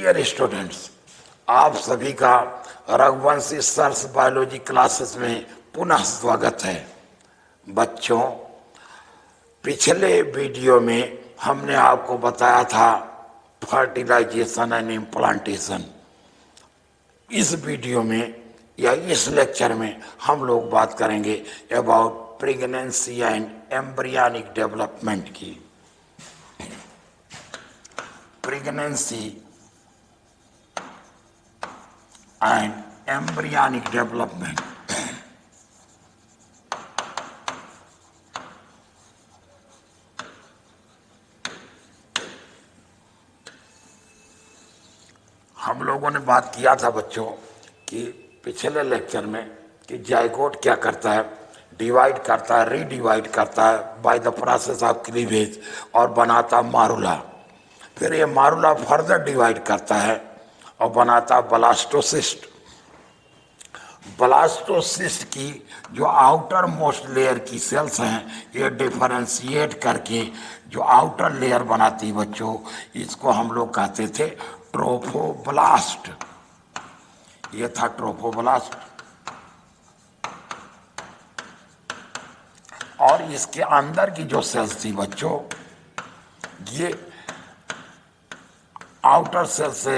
Dear students, आप सभी का रघुवंशी सर्स बायोलॉजी क्लासेस में पुनः स्वागत है। बच्चों, पिछले वीडियो में हमने आपको बताया था फर्टिलाइजेशन एंड इम्प्लांटेशन। इस वीडियो में या इस लेक्चर में हम लोग बात करेंगे about pregnancy and embryonic development की। Pregnancy and embryonic development. हम लोगों ने बात किया था बच्चों कि पिछले लेक्चर में कि जाइगोट क्या करता है, डिवाइड करता है, रीडिवाइड करता है by the process of cleavage और बनाता मारुला। फिर ये मारुला फर्दर डिवाइड करता है और बनाता ब्लास्टोसिस्ट। ब्लास्टोसिस्ट की जो आउटर मोस्ट लेयर की सेल्स हैं, ये डिफरेंशिएट करके जो आउटर लेयर बनाती बच्चों, इसको हम लोग कहते थे ट्रोफोब्लास्ट। ये था ट्रोफोब्लास्ट। और इसके अंदर की जो सेल्स थी बच्चों, ये आउटर सेल से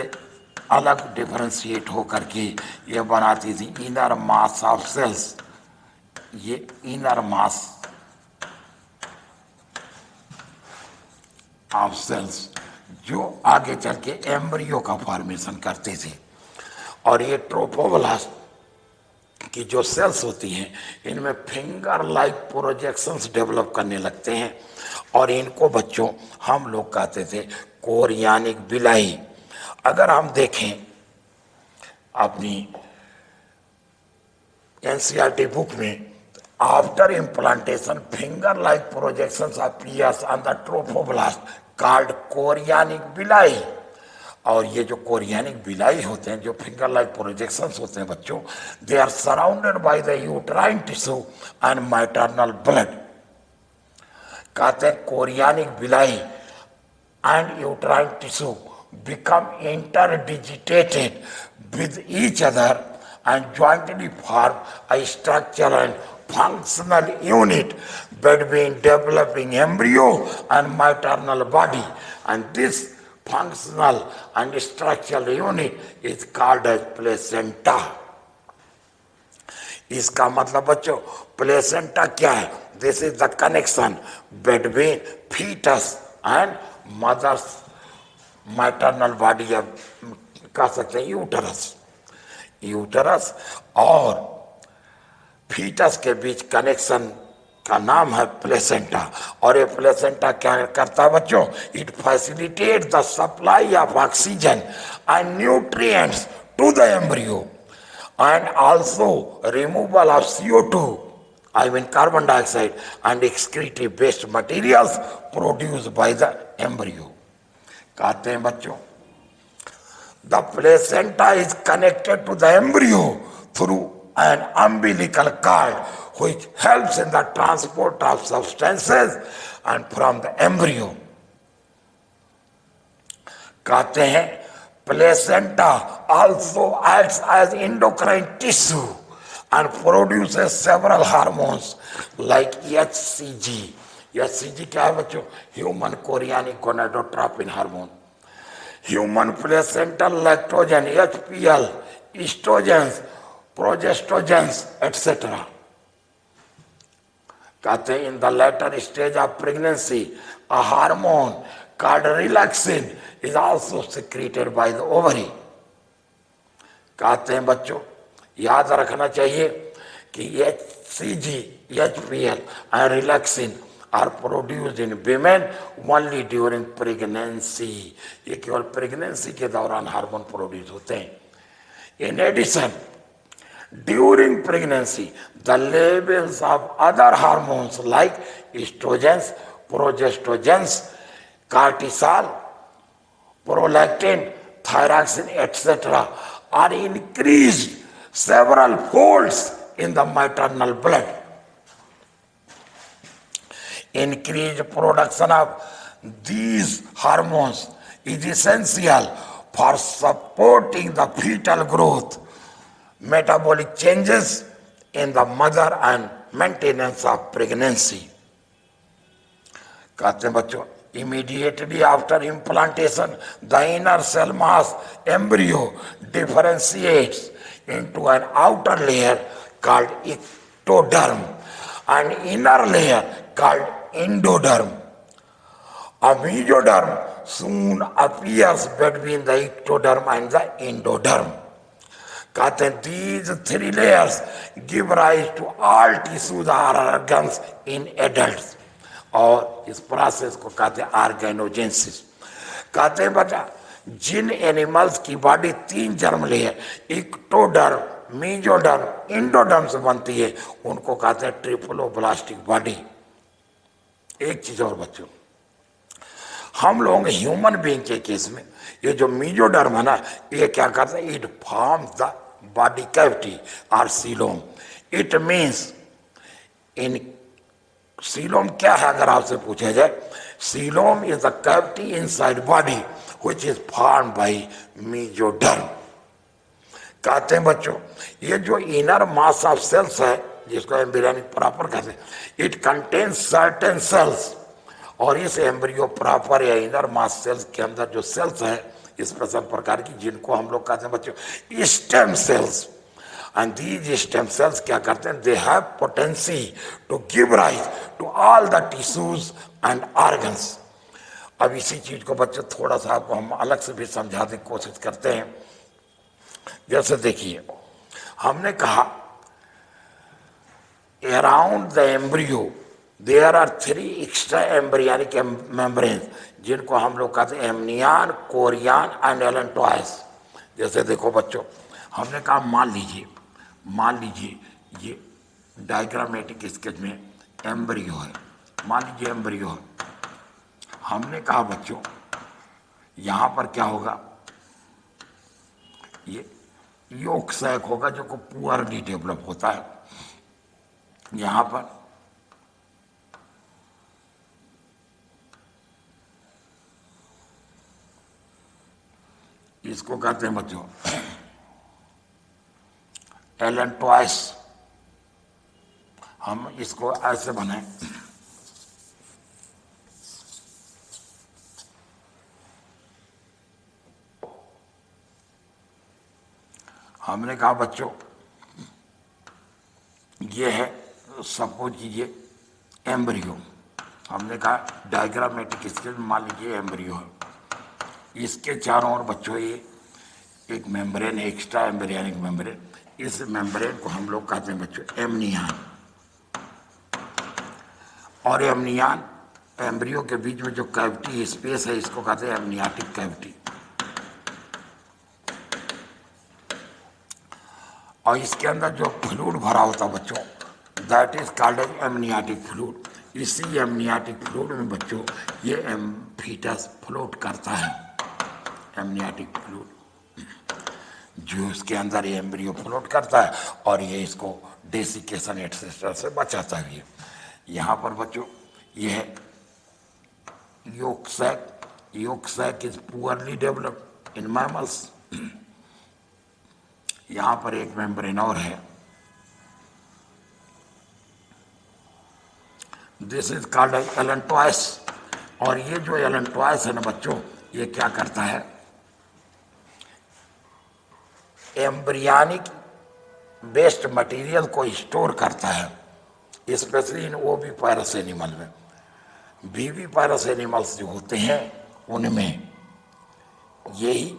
अलग डिफरेंशिएट हो करके ये बनाती थी इनर मास ऑफ सेल्स। ये इनर मास ऑफ सेल्स जो आगे चल के एम्ब्रियो का फॉर्मेशन करते थे। और ये ट्रोफोब्लास्ट की जो सेल्स होती हैं, इनमें फिंगर लाइक प्रोजेक्शंस डेवलप करने लगते हैं और इनको बच्चों हम लोग कहते थे कोरियानिक विलाई। अगर हम देखें अपनी एनसीईआरटी बुक में, after implantation finger like projections appears on the trophoblast called chorionic villi. और ये जो कोरियानिक विलाई होते हैं, जो फिंगर लाइक प्रोजेक्शंस होते हैं बच्चों, they are surrounded by the uterine tissue and maternal blood. कहते हैं chorionic villi and uterine tissue become interdigitated with each other and jointly form a structural and functional unit between developing embryo and maternal body, and this functional and structural unit is called as placenta. इसका मतलब बच्चों placenta क्या है? This is the connection between foetus and mother's maternal body, या कह सकते हैं uterus और फीटस के बीच कनेक्शन का नाम है प्लेसेंटा। और ये प्लेसेंटा क्या करता है बच्चों? It facilitate the supply of oxygen and nutrients to the embryo and also removal of CO2, I mean carbon dioxide, and excretive waste materials produced by the embryo. कहते हैं बच्चों, the placenta is connected to the embryo through an umbilical cord which helps in the transport of substances and from the embryo. कहते हैं placenta also acts as endocrine tissue and produces several hormones like HCG. HCG क्या है बच्चों? Human chorionic gonadotropin hormone, human placental lactogen, HPL, estrogens, progestogens, etc. कहते हैं in the later stage of pregnancy, a hormone called relaxin is also secreted by the ovary. कहते हैं बच्चों, याद रखना चाहिए कि HCG, HPL and relaxin are produced in women only during pregnancy. ये केवल प्रेगनेंसी के दौरान हार्मोन प्रोड्यूस होते हैं। In addition, during pregnancy, the levels of other hormones like estrogens, progestogens, cortisol, prolactin, thyroxine, etc. are increased several folds in the maternal blood. Increased production of these hormones is essential for supporting the fetal growth, metabolic changes in the mother and maintenance of pregnancy. कहते हैं बच्चों, immediately after implantation, the inner cell mass embryo differentiates into an outer layer called ectoderm and inner layer called endoderm. A mesoderm soon appears between the ectoderm and the endoderm. कहते हैं these three layers give rise to all tissues or organs in adults. और इस process को कहते हैं organogenesis. कहते हैं बच्चा, जिन एनिमल्स की body 3 germ layer ectoderm, mesoderm, endoderm से बनती है, उनको कहते हैं ट्रिप्लोब्लास्टिक बॉडी. एक चीज और बच्चों, हम लोग ह्यूमन बीइंग के केस में ये जो मेसोडर्म है ना, ये क्या करता है, it forms the body cavity और coelom. It means in coelom क्या है अगर आपसे पूछा जाए, coelom is the cavity inside body which is formed by mesoderm. कहते हैं बच्चों, ये जो इनर मास ऑफ सेल्स है जिसको एम्ब्रियोनिक प्रॉपर कहते हैं, इट कंटेन्स सर्टेन सेल्स. और इस एम्ब्रियो प्रॉपर या इनर मास सेल्स के अंदर जो सेल्स हैं स्पेशल प्रकार की, जिनको हम लोग कहते हैं बच्चों stem cells. And these stem cells क्या करते हैं, they have potency to give rise to all the tissues and organs. अब इसी चीज को बच्चों थोड़ा सा आपको हम अलग से भी समझाने की कोशिश करते हैं. जैसे देखिए, हमने कहा around the embryo there are 3 extra embryonic membranes जिनको हम लोग कहते हैं एमनियन, कोरियन एंड एलेंटोइस. जैसे देखो बच्चों, हमने कहा मान लीजिए ये डायग्रामेटिक स्केच में एम्ब्रियो है. मान लीजिए एम्ब्रियो है. हमने कहा बच्चों यहां पर क्या होगा, ये योक सैक होगा जो को पुअरली डेवलप होता है. यहां पर इसको कहते हैं बच्चों एलेंटोइस. हम इसको ऐसे बनाए, हमने कहा बच्चों ये है, सपोज कीजिए एम्ब्रियो. हमने कहा डायग्रामेटिक स्केच में मान लीजिए एम्ब्रियो है. इसके चारों ओर बच्चों ये एक मेम्ब्रेन, एक्स्ट्रा एम्ब्रियोनिक मेम्ब्रेन. इस मेम्ब्रेन को हम लोग कहते हैं बच्चों एमनियन. और एमनियन एम्ब्रियो के बीच में जो कैविटी स्पेस है इसको कहते हैं एमनियाटिक कैविटी. और इसके अंदर जो फ्लूइड भरा होता है बच्चों, that is called as amniotic fluid. इसी एमनियाटिक फ्लूइड में बच्चों ये फीटस फ्लोट करता है. एमनियाटिक फ्लूइड जो इसके अंदर ये एम्ब्रियो फ्लोट करता है और ये इसको डेसिकेशन एटसेट्रा से बचाता है. यहाँ पर बच्चों ये है yolk sac. Yolk sac is poorly developed in mammals. यहाँ पर एक मेम्ब्रेन और है, दिस इज कॉल्ड एलेंटोइस. और ये जो एलेंटोइस है ना बच्चों, ये क्या करता है, एम्ब्रियोनिक वेस्ट मटेरियल को स्टोर करता है, स्पेशली इन ओविपायरस एनिमल में. विविपायरस एनिमल्स जो होते हैं उनमें यही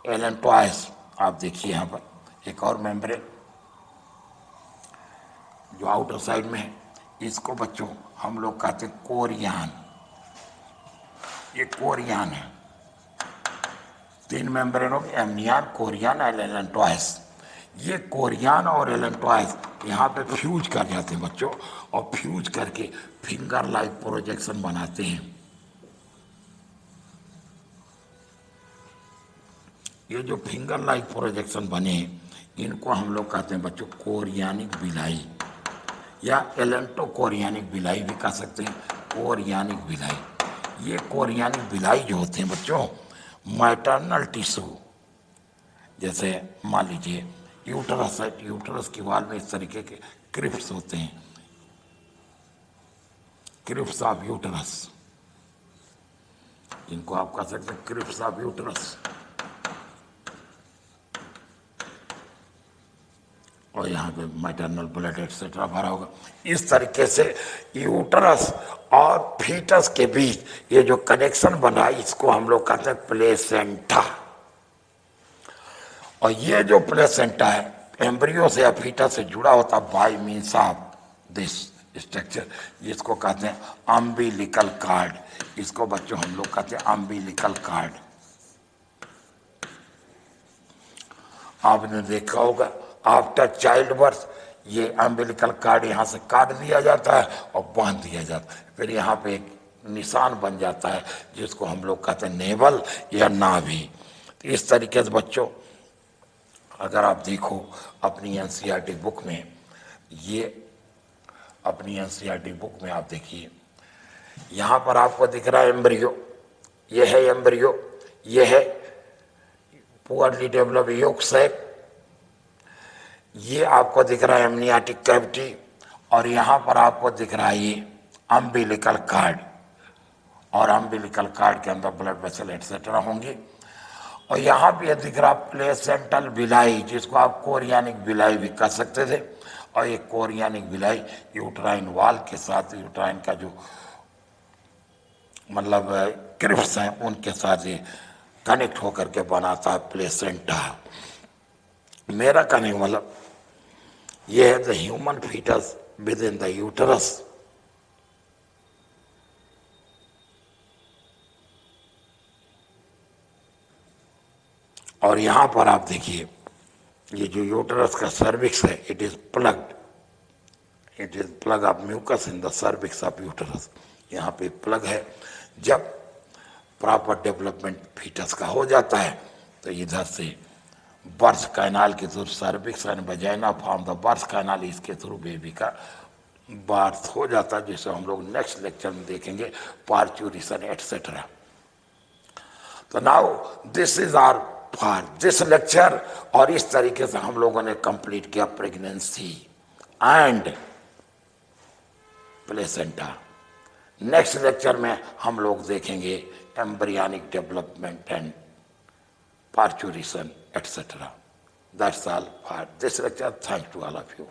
एलेंटोइस. आप देखिए यहाँ पर एक और मेम्ब्रेन जो आउटर साइड में है, इसको बच्चों हम लोग कहते हैं कोरियन. ये कोरियन है. 3 मेम्ब्रेन हो, एमनियन, कोरियन और एलेंटोइस. ये कोरियन और एलेंटोइस यहाँ पे फ्यूज कर जाते हैं बच्चों, और फ्यूज करके फिंगर लाइक प्रोजेक्शन बनाते हैं. ये जो फिंगर लाइक प्रोजेक्शन बने इनको हम लोग कहते हैं बच्चों कोरियानिक बिलाई, या एलेंटो कोरियानिक बिलाई भी कह सकते हैं, कोरियानिक बिलाई. ये कोरियानिक बिलाई जो होते हैं बच्चों मैटरनल टिश्यू, जैसे मान लीजिए यूटरस है, यूटरस की वाल में इस तरीके के क्रिप्स होते हैं, क्रिप्स ऑफ यूटरस, जिनको आप कह सकते हैं क्रिप्स ऑफ यूटरस। और यहाँ पे मैटरनल ब्लड एक्सेट्रा भरा होगा। इस तरीके से यूटरस और फीटस के बीच ये जो कनेक्शन बना है इसको हम लोग कहते हैं प्लेसेंटा। और ये जो प्लेसेंटा है एम्ब्रियो से या फीटस से जुड़ा होता bye means of this structure, जिसको कहते हैं अम्बिलिकल कार्ड। इसको बच्चों हम लोग कहते हैं अम्बिलिकल कार्ड। आपने देखा होगा आफ्टर चाइल्ड बर्थ ये अम्बिलिकल कार्ड यहाँ से काट दिया जाता है और बांध दिया जाता है, फिर यहाँ पे एक निशान बन जाता है जिसको हम लोग कहते हैं नेवल या नाभि। तो इस तरीके से बच्चों अगर आप देखो अपनी एनसीईआरटी बुक में, ये अपनी एनसीईआरटी बुक में आप देखिए, यहाँ पर आपको दिख रहा है एम्ब्रियो, ये है एम्ब्रियो, ये है पुअरली डेवलप योक सैक, ये आपको दिख रहा है एमनियाटिक कैविटी, और यहाँ पर आपको दिख रहा है ये अम्बिलिकल कार्ड, और अम्बिलिकल कार्ड के अंदर ब्लड वेसल एटसेट्रा होंगे। और यहाँ पे दिख रहा प्लेसेंटल विलाई, जिसको आप कोरियानिक विलाई भी कह सकते थे। और ये कोरियानिक विलाई यूट्राइन वाल के साथ, यूट्राइन का जो मतलब क्रिप्स हैं उनके साथ ये कनेक्ट होकर के बनाता है प्लेसेंटा। मेरा कहने मतलब ये है the human foetus within the uterus. और यहाँ पर आप देखिए ये जो यूटरस का सर्विक्स है it is plugged, it is plug of mucus in the cervix of uterus. यहाँ पे प्लग है। जब प्रॉपर डेवलपमेंट फीटस का हो जाता है तो इधर से बर्थ कैनाल के through cervix and vagina form the birth canal, इसके थ्रू बेबी का बर्थ हो जाता है, जिसे हम लोग नेक्स्ट लेक्चर में देखेंगे, पार्चुरेशन एटसेट्रा। तो now this is hour for this lecture. और इस तरीके से हम लोगों ने कंप्लीट किया pregnancy and placenta. Next lecture में हम लोग देखेंगे embryonic development and parturition, etc. That's all for this lecture. Thanks to all of you.